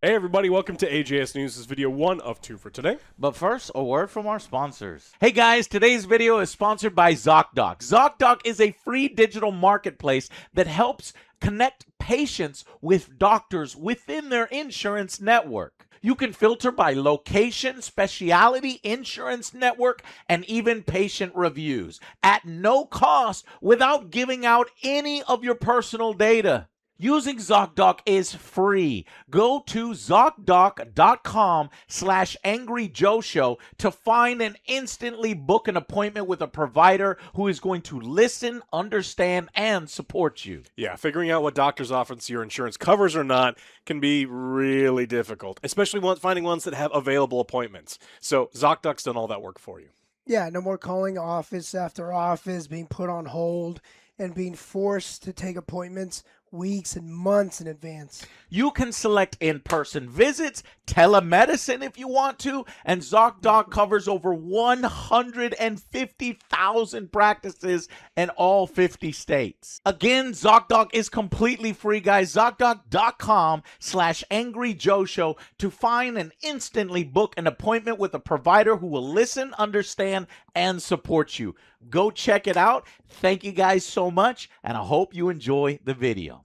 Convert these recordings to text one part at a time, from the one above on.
Hey everybody, welcome to AJS News. This is video 1 of 2 for today. But first, a word from our sponsors. Hey guys, today's video is sponsored by ZocDoc. ZocDoc is a free digital marketplace that helps connect patients with doctors within their insurance network. You can filter by location, specialty, insurance network, and even patient reviews at no cost without giving out any of your personal data. Using ZocDoc is free. Go to ZocDoc.com/AngryJoeShow to find and instantly book an appointment with a provider who is going to listen, understand, and support you. Yeah, figuring out what doctor's office your insurance covers or not can be really difficult, especially finding ones that have available appointments. So ZocDoc's done all that work for you. Yeah, no more calling office after office, being put on hold, and being forced to take appointments weeks and months in advance. You can select in-person visits, telemedicine if you want to, and ZocDoc covers over 150,000 practices in all 50 states. Again, ZocDoc is completely free, guys. ZocDoc.com/AngryJoeShow to find and instantly book an appointment with a provider who will listen, understand, and support you. Go check it out. Thank you guys so much, and I hope you enjoy the video.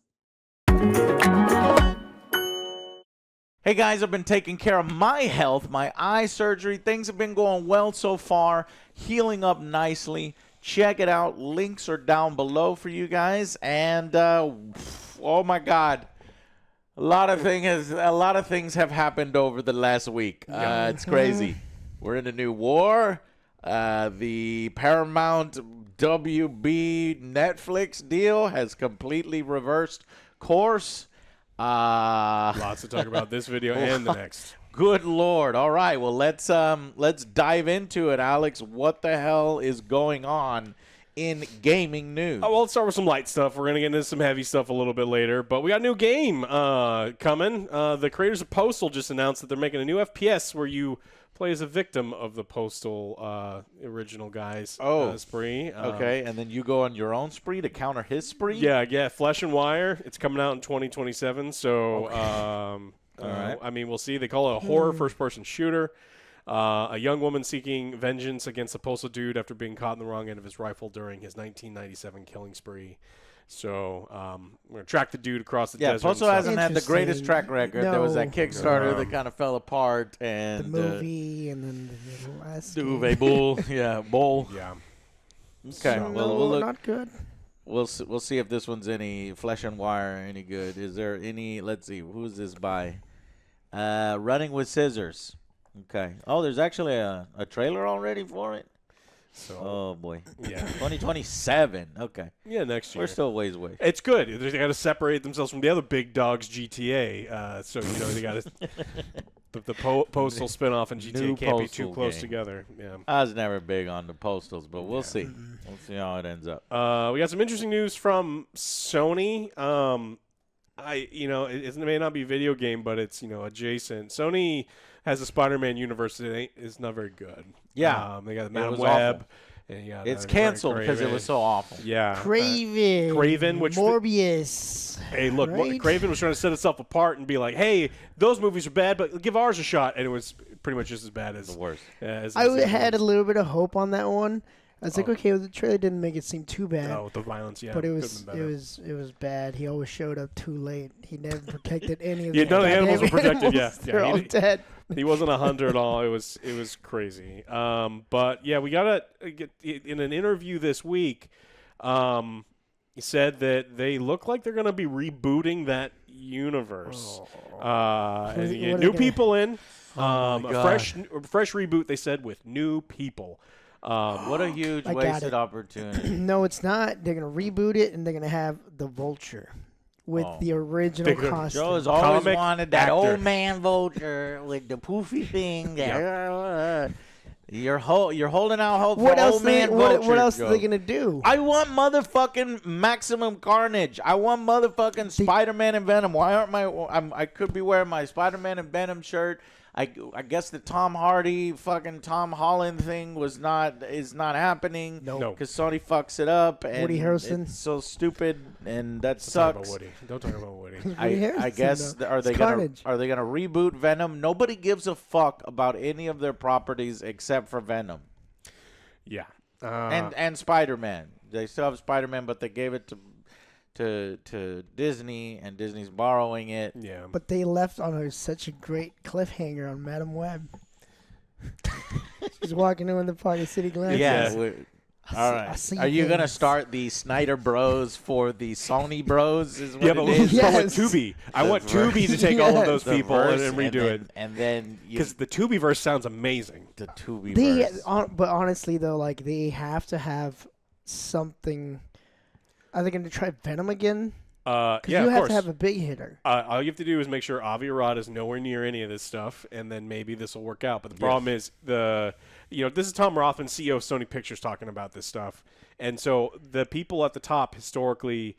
Hey guys, I've been taking care of my health, my eye surgery. Things have been going well so far, healing up nicely. Check it out. Links are down below for you guys. And oh my God, a lot of things have happened over the last week. It's crazy. We're in a new war. The Paramount WB Netflix deal has completely reversed course. Lots to talk about this video and the next. Good Lord. All right. Well, let's dive into it, Alex. What the hell is going on in gaming news? Well, let's start with some light stuff. We're going to get into some heavy stuff a little bit later, but we got a new game coming. The creators of Postal just announced that they're making a new FPS where you play as a victim of the Postal original guy's spree. Okay, and then you go on your own spree to counter his spree? Yeah, Flesh and Wire. It's coming out in 2027, so All right. I mean, we'll see. They call it a horror first-person shooter. A young woman seeking vengeance against a postal dude after being caught in the wrong end of his rifle during his 1997 killing spree. So we're going to track the dude across the desert. Yeah, Postal hasn't had the greatest track record. There was that No. Kickstarter that kind of fell apart. And The movie and then the last the Uwe Bull. Yeah, Bull. Yeah. Okay, So, well, we'll look. not good. We'll see if this one's any Flesh and Wire any good. Is there any? Let's see. Who's this by? Running with Scissors. Okay. Oh, there's actually a trailer already for it. So, Oh boy. yeah. 2027. Okay. Yeah, next year. We're still a ways away. It's good. They got to separate themselves from the other big dogs, GTA. So, they got to the Postal spinoff and GTA New can't be too Postal close game. together. Yeah. I was never big on the Postals, but we'll see. We'll see how it ends up. We got some interesting news from Sony. It may not be a video game, but it's adjacent. Sony has a Spider-Man universe that is not very good. Yeah, they got it Madam was Web. awful. And It's canceled because it was so awful. Yeah, Craven. which Morbius. hey, look, right? Craven was trying to set itself apart and be like, "Hey, those movies are bad, but give ours a shot," and it was pretty much just as bad as The worst. As I the had a ones. little bit of hope on that one. I was like, okay, well, the trailer didn't make it seem too bad. Oh, the violence, yeah. But it could've was been better. it was bad. He always showed up too late. He never protected any of Yeah, the none of the animals were goddamn protected, yeah. animals. Yeah, They're he all did- dead. He wasn't a hunter at all. It was crazy. But yeah, we gotta get in an interview this week. He said that they look like they're gonna be rebooting that universe. And you get new people in. Oh my A God. fresh reboot. They said with new people. What a huge I got wasted it. opportunity. No, it's not. They're gonna reboot it and they're gonna have the Vulture with Oh. the original They're gonna- costume. Joe has always Comic wanted that actor. old man Vulture with the poofy thing. You're holding out hope What for else? old man What Vulture. else are Joe. they gonna do? I want motherfucking Maximum Carnage. I want motherfucking Spider-Man and Venom. Why aren't I could be wearing my Spider-Man and Venom shirt. I guess the Tom Hardy fucking Tom Holland thing is not happening. No. Because Sony fucks it up. And Woody Harrelson. It's so stupid, and that Don't talk sucks. about Woody. Don't talk about Woody. Woody I Harrelson, guess though. are they It's gonna Carnage. reboot Venom? Nobody gives a fuck about any of their properties except for Venom Yeah. and Spider-Man. They still have Spider-Man, but they gave it to Disney, and Disney's borrowing it. Yeah. But they left on such a great cliffhanger on Madam Web. She's walking in with the Party City glasses. Yeah. All I right. see Are you gonna things. start the Snyder Bros for the Sony Bros? Is what Yeah, it but is? Yes. I want Tubi. I want Tubi to take all of those The people verse, and redo it. and then Because the Tubiverse sounds amazing. the Tubi They, verse. but honestly though, like they have to have something. Are they going to try Venom again? Because Yeah, you of have course. to have a big hitter. All you have to do is make sure Avi Arad is nowhere near any of this stuff, and then maybe this will work out. But the problem is this is Tom Rothman, CEO of Sony Pictures, talking about this stuff, and so the people at the top historically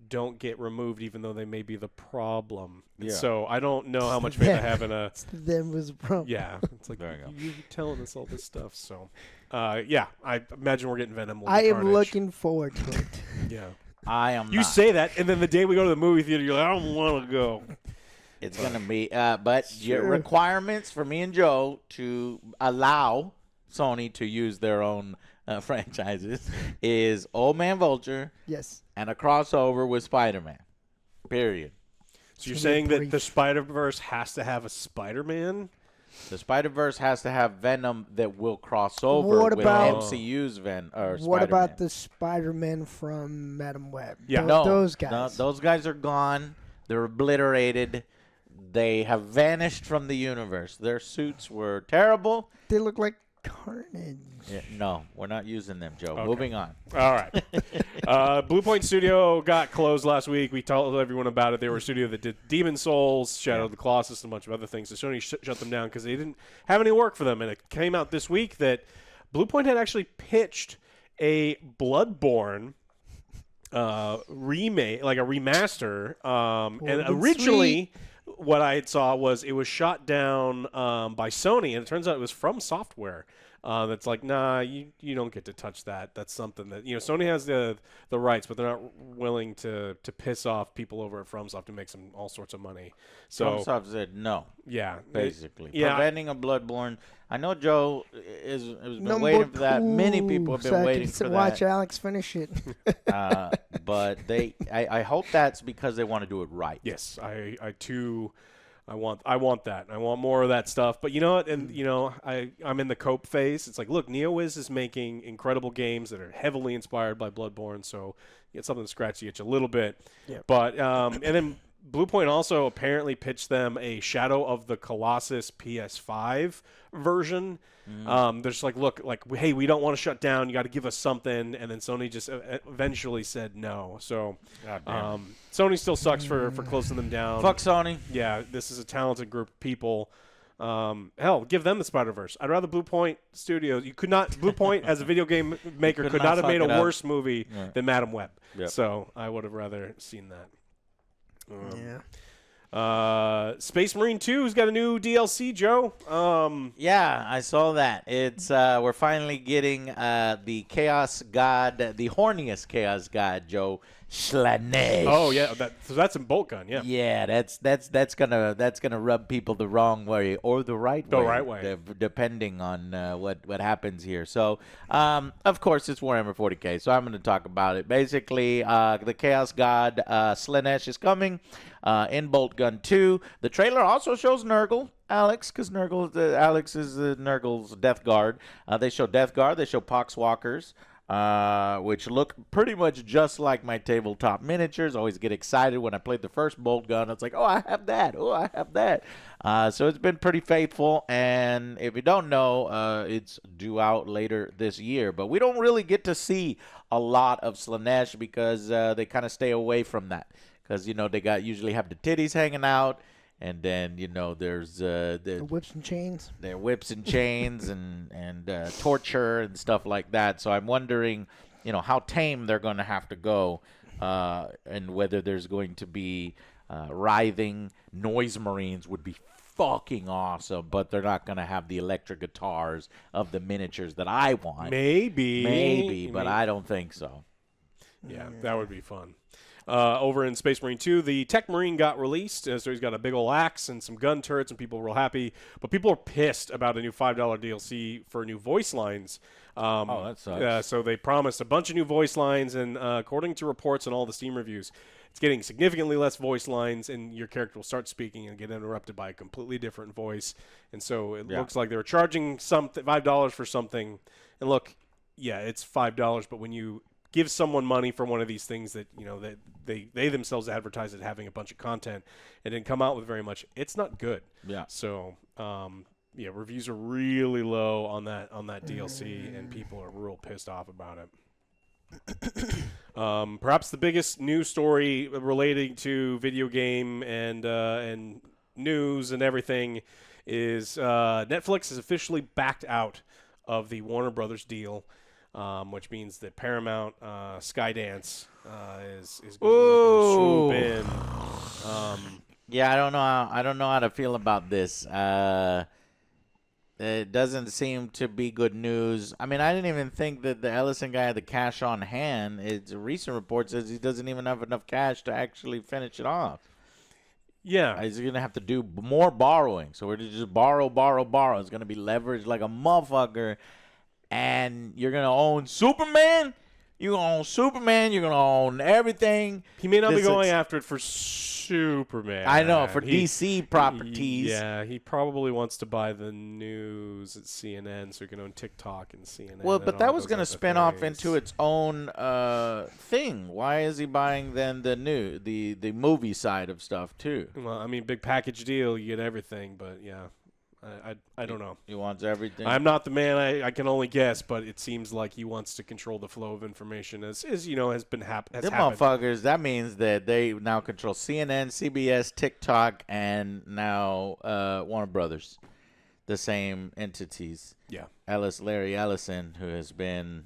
don't get removed, even though they may be the problem. Yeah. So I don't know how much faith I have in a. Them was wrong. Yeah, it's like There you go. you're telling us all this stuff. So, yeah, I imagine we're getting Venom. We'll I get am Carnage. looking forward to it. Yeah. I am. You not. say that, and then the day we go to the movie theater, you're like, I don't want to go. It's gonna be, but your Sure. requirements for me and Joe to allow Sony to use their own franchises is Old Man Vulture Yes. and a crossover with Spider-Man. Period. So you're Give me a saying that brief. the Spider-Verse has to have a Spider-Man? The Spider-Verse has to have Venom that will cross over What with about- MCU's Spider-Man. What about the Spider-Man from Madam Web? Yeah. Tho- No, those guys. No, those guys are gone. They're obliterated. They have vanished from the universe. Their suits were terrible. They look like Carnage. Yeah, no, we're not using them, Joe. Okay. Moving on. All right. Bluepoint Studio got closed last week. We told everyone about it. They were a studio that did Demon Souls, Shadow of the Colossus, and a bunch of other things. So Sony shut them down because they didn't have any work for them. And it came out this week that Bluepoint had actually pitched a Bloodborne remake, like a remaster. And Well, originally, what I saw was it was shot down by Sony, and it turns out it was From Software. That's like, nah, you don't get to touch that. That's something that Sony has the rights, but they're not willing to piss off people over at FromSoft and make some all sorts of money. So FromSoft said no, yeah, basically. Yeah. Preventing a Bloodborne. I know Joe has been Number waiting for that. Many two, people have been so I waiting can for watch that. Alex finish it. But I hope that's because they want to do it right. Yes, I too. I want that. I want more of that stuff. But you know what? And I'm in the cope phase. It's like, look, NeoWiz is making incredible games that are heavily inspired by Bloodborne, so you get something to scratch the itch a little bit. Yeah. But and then Bluepoint also apparently pitched them a Shadow of the Colossus PS5 version. They're just like, look, like, hey, we don't want to shut down. You got to give us something. And then Sony just eventually said no. So Sony still sucks for closing them down. Fuck Sony. Yeah, this is a talented group of people. Hell, give them the Spider-Verse. I'd rather Bluepoint Studios. You could not Bluepoint as a video game maker Could could not not have fuck made it a up. worse movie Right. than Madam Web. Yep. So I would have rather seen that. Yeah. Space Marine 2's got a new DLC, Joe. Yeah, I saw that. It's we're finally getting the Chaos God, the horniest Chaos God, Joe Slanesh. Oh yeah, so that's in Bolt Gun, yeah. Yeah, that's gonna rub people the wrong way or the right way. The right way. Depending on what happens here. So, of course, it's Warhammer 40K, so I'm going to talk about it. Basically, the Chaos God Slanesh is coming in Bolt Gun 2. The trailer also shows Nurgle. Alex, because Alex is Nurgle's Death Guard. They show Death Guard. They show Poxwalkers. Which look pretty much just like my tabletop miniatures. Always get excited when I played the first bolt gun. It's like, oh, I have that. Oh, I have that. So it's been pretty faithful. And if you don't know, it's due out later this year. But we don't really get to see a lot of Slanesh because they kind of stay away from that. Because, they usually have the titties hanging out. And then, there's The whips and chains. their whips and chains and torture and stuff like that. So I'm wondering, how tame they're going to have to go and whether there's going to be writhing noise marines would be fucking awesome, but they're not going to have the electric guitars of the miniatures that I want. Maybe, But I don't think so. Yeah, that would be fun. Over in Space Marine 2, the Tech Marine got released, so he's got a big ol' axe and some gun turrets, and people are real happy. But people are pissed about a new $5 DLC for new voice lines. That sucks. So they promised a bunch of new voice lines, and according to reports and all the Steam reviews, it's getting significantly less voice lines, and your character will start speaking and get interrupted by a completely different voice. And so it looks like they were charging $5 for something. And look, yeah, it's $5, but when you give someone money for one of these things that that they themselves advertise it having a bunch of content and didn't come out with very much, it's not good. Yeah. So reviews are really low on that DLC, and people are real pissed off about it. Perhaps the biggest news story relating to video game and news and everything is Netflix has officially backed out of the Warner Brothers deal. Which means that Paramount Skydance is going to swoop in. Yeah, I don't know how to feel about this. It doesn't seem to be good news. I mean, I didn't even think that the Ellison guy had the cash on hand. It's a recent report says he doesn't even have enough cash to actually finish it off. Yeah. He's going to have to do more borrowing. So we're just borrow. It's going to be leveraged like a motherfucker. And you're going to own Superman. You're going to own Superman. You're going to own everything. He may not be going after it for Superman. I know, for DC properties. Yeah, he probably wants to buy the news at CNN so he can own TikTok and CNN. Well, but that was going to spin off into its own thing. Why is he buying then the movie side of stuff too? Well, I mean, big package deal. You get everything, but yeah. I don't know. He wants everything. I'm not the man. I can only guess, but it seems like he wants to control the flow of information, as has been happening. Them motherfuckers. That means that they now control CNN, CBS, TikTok, and now Warner Brothers, the same entities. Yeah. Larry Ellison, who has been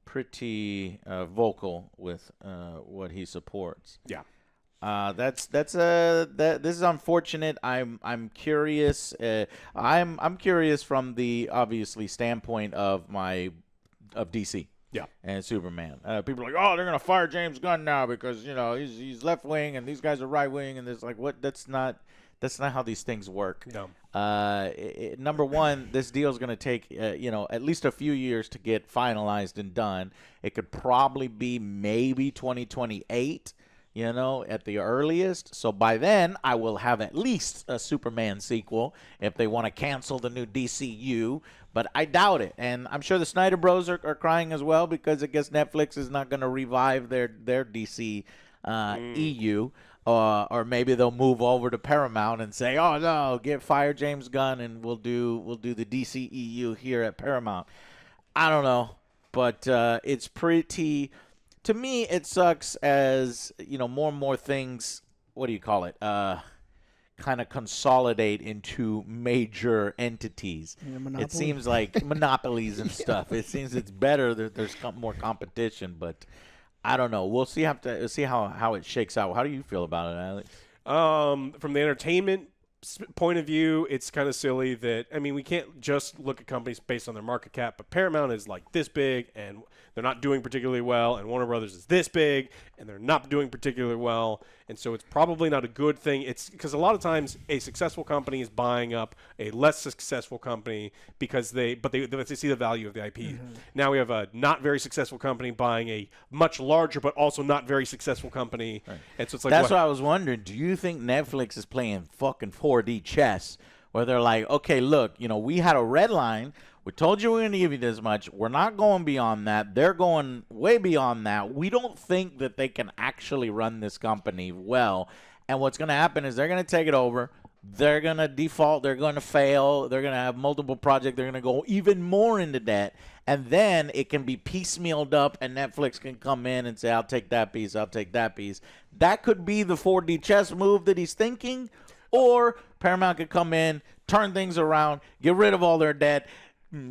pretty vocal with what he supports. Yeah. This is unfortunate. I'm curious. I'm curious from the obviously standpoint of DC. Yeah. And Superman. People are like, oh, they're gonna fire James Gunn now because he's left wing and these guys are right wing, and it's like, what? That's not how these things work. No. Number one, this deal is gonna take at least a few years to get finalized and done. It could probably be maybe 2028. At the earliest. So by then, I will have at least a Superman sequel if they want to cancel the new DCU. But I doubt it. And I'm sure the Snyder Bros are crying as well because I guess Netflix is not going to revive their DC EU. Or maybe they'll move over to Paramount and say, oh, no, fire James Gunn and we'll do the DC EU here at Paramount. I don't know. But it's pretty... To me, it sucks as, more and more things, what do you call it, kind of consolidate into major entities. It seems like monopolies and stuff. It seems it's better that there's more competition, but I don't know. We'll see how it shakes out. How do you feel about it, Alex? From the entertainment point of view, it's kind of silly that, we can't just look at companies based on their market cap, but Paramount is like this big and they're not doing particularly well, and Warner Brothers is this big and they're not doing particularly well, and so it's probably not a good thing. It's because a lot of times a successful company is buying up a less successful company because they see the value of the IP. Mm-hmm. Now we have a not very successful company buying a much larger but also not very successful company, right. And so it's like that's what I was wondering. Do you think Netflix is playing fucking 4D chess, where they're like, okay, look, we had a red line. We told you we're going to give you this much. We're not going beyond that. They're going way beyond that. We don't think that they can actually run this company well. And what's going to happen is they're going to take it over. They're going to default. They're going to fail. They're going to have multiple projects. They're going to go even more into debt. And then it can be piecemealed up, and Netflix can come in and say, I'll take that piece. I'll take that piece. That could be the 4D chess move that he's thinking. Or Paramount could come in, turn things around, get rid of all their debt.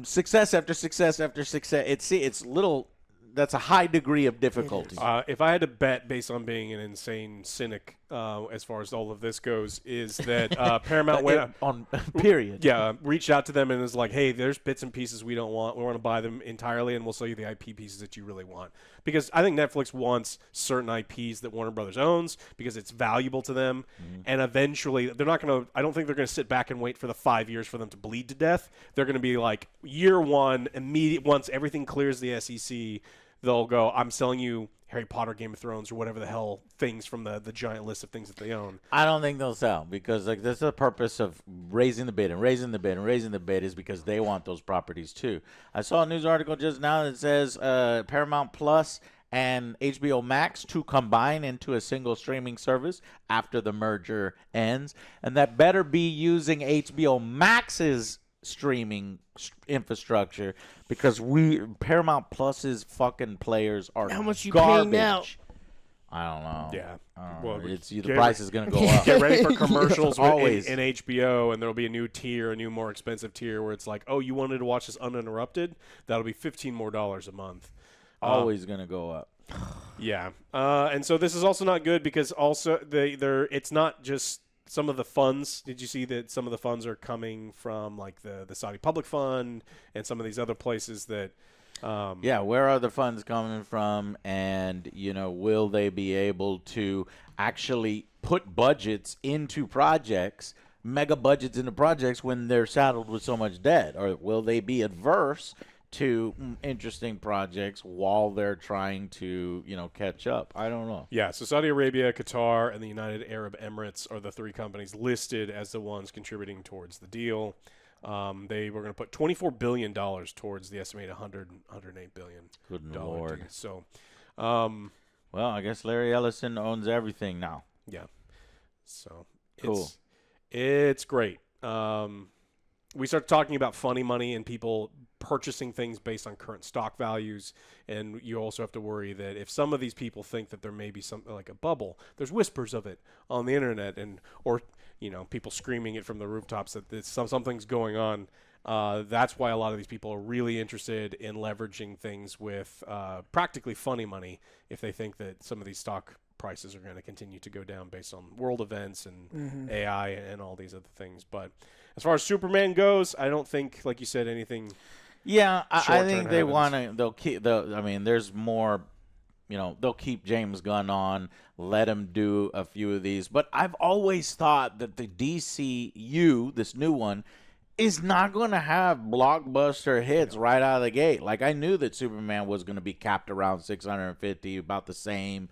Success after success after success. It's little. That's a high degree of difficulty. If I had to bet based on being an insane cynic, as far as all of this goes, is that Paramount went on period. Yeah, reached out to them and was like, "Hey, there's bits and pieces we don't want. We want to buy them entirely, and we'll sell you the IP pieces that you really want." Because I think Netflix wants certain IPs that Warner Brothers owns because it's valuable to them, and eventually they're not going to. I don't think they're going to sit back and wait for the 5 years for them to bleed to death. They're going to be like year one, immediate once everything clears the SEC, they'll go, "I'm selling you Harry Potter, Game of Thrones, or whatever the hell things from the giant list of things that they own." I don't think they'll sell because like that's the purpose of raising the bid and raising the bid and raising the bid is because they want those properties too. I saw a news article just now that says Paramount Plus and HBO Max to combine into a single streaming service after the merger ends, and that better be using HBO Max's streaming infrastructure because Paramount Plus's fucking players are How much you garbage. paying now? I don't know. Yeah. Well, Well, the price is going to go up. Get ready for commercials Always. in HBO, and there'll be a new tier, a new more expensive tier where it's like, "Oh, you wanted to watch this uninterrupted? That'll be $15 more a month." Always going to go up. Yeah, and so this is also not good because also it's not just some of the funds. Did you see that some of the funds are coming from like the Saudi Public Fund and some of these other places that? Yeah, where are the funds coming from, and will they be able to actually put budgets into projects, mega budgets into projects when they're saddled with so much debt, or will they be adverse to interesting projects while they're trying to catch up? I don't know. Yeah, so Saudi Arabia, Qatar, and the United Arab Emirates are the three companies listed as the ones contributing towards the deal. They were going to put $24 billion towards the estimated $108 billion. Good Lord. deal. So, well, I guess Larry Ellison owns everything now. yeah. So Cool. It's great. We start talking about funny money and people purchasing things based on current stock values, and you also have to worry that if some of these people think that there may be something like a bubble, there's whispers of it on the internet, or people screaming it from the rooftops that something's going on. That's why a lot of these people are really interested in leveraging things with practically funny money if they think that some of these stock prices are going to continue to go down based on world events and AI and all these other things. But as far as Superman goes, I don't think, like you said, anything. Yeah, I think they happens. want to. They'll keep. There's more. They'll keep James Gunn on, let him do a few of these. But I've always thought that the DCU, this new one, is not going to have blockbuster hits right out of the gate. Like, I knew that Superman was going to be capped around 650, about the same.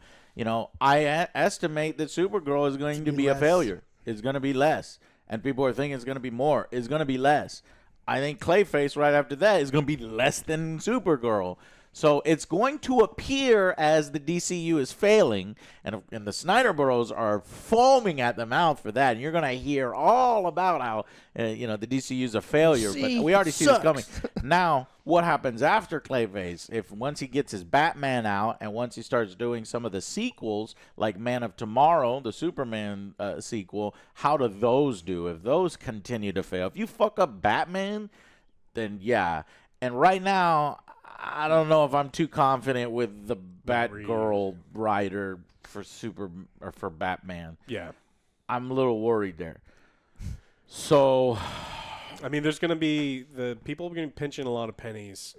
I estimate that Supergirl is going to be a failure. It's going to be less. And people are thinking it's going to be more. It's going to be less. I think Clayface right after that is going to be less than Supergirl. So it's going to appear as the DCU is failing, and the Snyder Bros are foaming at the mouth for that. And you're going to hear all about how the DCU is a failure. But we already see this coming. Now, what happens after Clayface? Once he gets his Batman out, and once he starts doing some of the sequels, like Man of Tomorrow, the Superman sequel, how do those do? If those continue to fail, if you fuck up Batman, then yeah. And right now, I don't know if I'm too confident with the Batgirl writer for Batman. Yeah. I'm a little worried there. So, I mean, there's going to be the people are going to be pinching a lot of pennies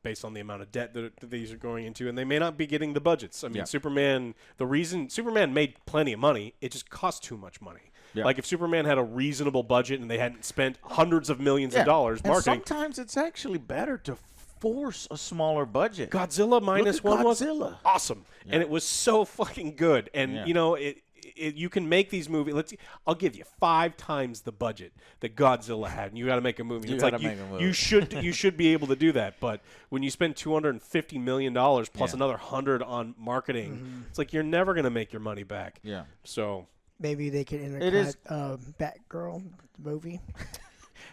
based on the amount of debt that these are going into, and they may not be getting the budgets. I mean, Superman, the reason Superman made plenty of money, it just cost too much money. Yeah. Like if Superman had a reasonable budget and they hadn't spent hundreds of millions of dollars marketing. And sometimes it's actually better to force a smaller budget. Godzilla minus one was awesome, Yeah. and it was so fucking good. And you can make these movies. I'll give you 5 times the budget that Godzilla had, and you got to make a movie. You should be able to do that. But when you spend $250 million plus another 100 on marketing, it's like you're never going to make your money back. Yeah. So maybe they could intercut Batgirl movie.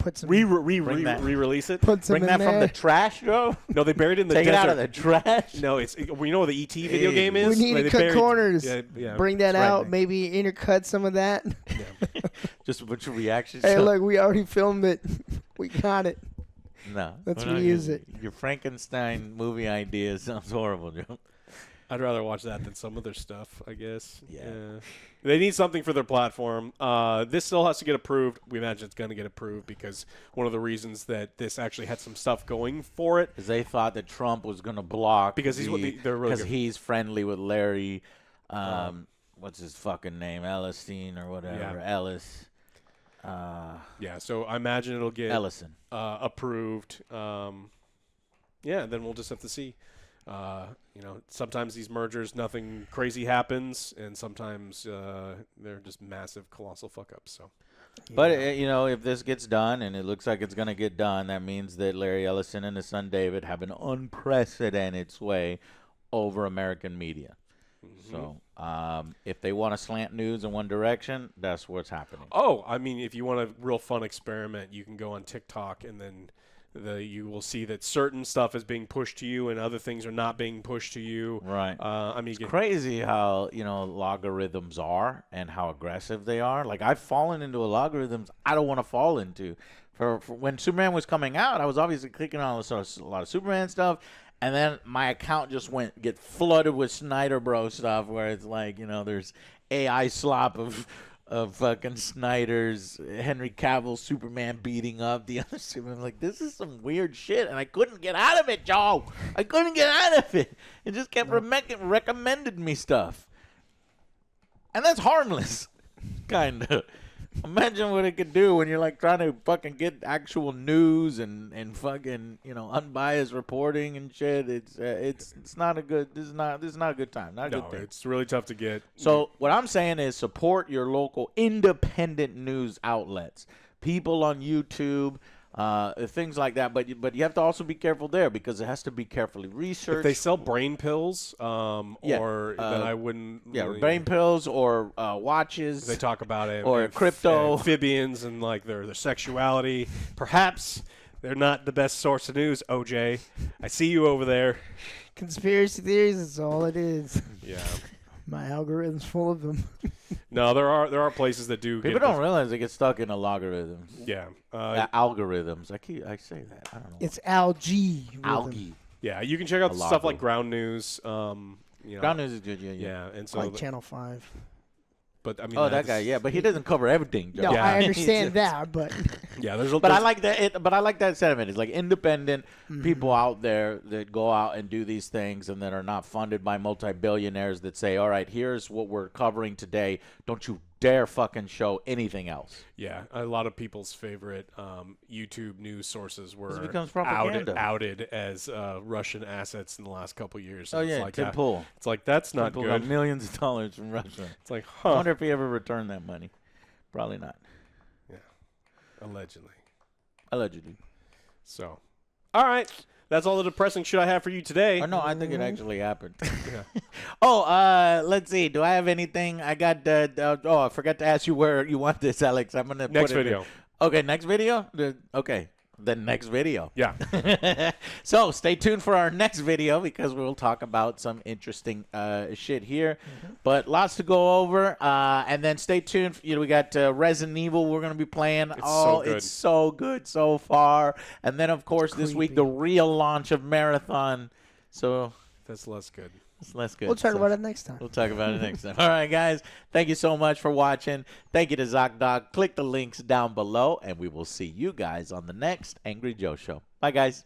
Put some re-release it. Put some Bring in that there. from the trash, Joe. No, they buried it in the Take desert. it out of the trash. No, it's you know what the ET video game is. We need to cut corners. Yeah, Bring that out. Maybe intercut some of that. Just a bunch of reactions. Hey, look, we already filmed it. We got it. No, Let's we're not reuse using it. Your Frankenstein movie idea sounds horrible, Joe. I'd rather watch that than some of their stuff, I guess. Yeah. They need something for their platform. This still has to get approved. We imagine it's going to get approved because one of the reasons that this actually had some stuff going for it. Because they thought that Trump was going to block. Because they're really Because good. he's friendly with Larry, what's his fucking name? Ellerstein or whatever. Yeah. Ellis. Yeah, so I imagine it'll get Ellison. approved. Yeah, then we'll just have to see. Sometimes these mergers, nothing crazy happens, and sometimes they're just massive, colossal fuck-ups. So, But, if this gets done, and it looks like it's going to get done, that means that Larry Ellison and his son David have an unprecedented sway over American media. So if they want to slant news in one direction, that's what's happening. Oh, I mean, if you want a real fun experiment, you can go on TikTok, and then you will see that certain stuff is being pushed to you and other things are not being pushed to you. Right. It's crazy how, logarithms are and how aggressive they are. Like, I've fallen into logarithms I don't want to fall into. For when Superman was coming out, I was obviously clicking on a lot of Superman stuff, and then my account just get flooded with Snyder Bro stuff where it's like, there's AI slop of fucking Snyder's Henry Cavill Superman beating up the other Superman. Like, this is some weird shit, and I couldn't get out of it, Joe. I couldn't get out of it. It just kept recommended me stuff. And that's harmless, kind of. Imagine what it could do when you're like trying to fucking get actual news and fucking unbiased reporting and shit. It's not a good. This is not a good time. Not a good thing. It's really tough to get. So what I'm saying is support your local independent news outlets, people on YouTube, things like that. But you have to also be careful there because it has to be carefully researched. If they sell brain pills, then I wouldn't. Yeah, brain pills or watches. They talk about it or crypto, amphibians, and like their sexuality. Perhaps they're not the best source of news. OJ, I see you over there. Conspiracy theories is all it is. Yeah. My algorithm's full of them. No, there are places that do. People don't realize they get stuck in the logarithms. Yeah. Algorithms. I say that. I don't know. It's algae. Algae. Yeah, you can check out stuff like Ground News. Ground News is good. Yeah. And so like Channel 5. But I mean, that guy. Yeah, but he doesn't cover everything. Joe. No, Yeah. I understand that, but yeah, But I like that. But I like that sentiment. It's like independent people out there that go out and do these things and that are not funded by multi-billionaires that say, "All right, here's what we're covering today. Don't you dare fucking show anything else." Yeah, a lot of people's favorite YouTube news sources were becomes propaganda. outed as Russian assets in the last couple of years. Oh It's yeah, like Tim Pool. It's like that's not Tim Pool good. got millions of dollars from Russia. It's like, I wonder if he ever returned that money. Probably not. Yeah, allegedly. Allegedly. So, all right. That's all the depressing shit I have for you today. Oh, no, I think it actually happened. Yeah. Let's see. Do I have anything? I got. I forgot to ask you where you want this, Alex. I'm gonna Next put it video. in. Okay, next video. Okay, the next video. Yeah. So stay tuned for our next video because we'll talk about some interesting shit here. But lots to go over. And then stay tuned. We got Resident Evil we're going to be playing. It's so good so far. And then, of course, this week, the real launch of Marathon. So That's less good. it's less good. we'll talk about it next time. We'll talk about it next time. All right, guys. Thank you so much for watching. Thank you to ZocDoc. Click the links down below, and we will see you guys on the next Angry Joe Show. Bye, guys.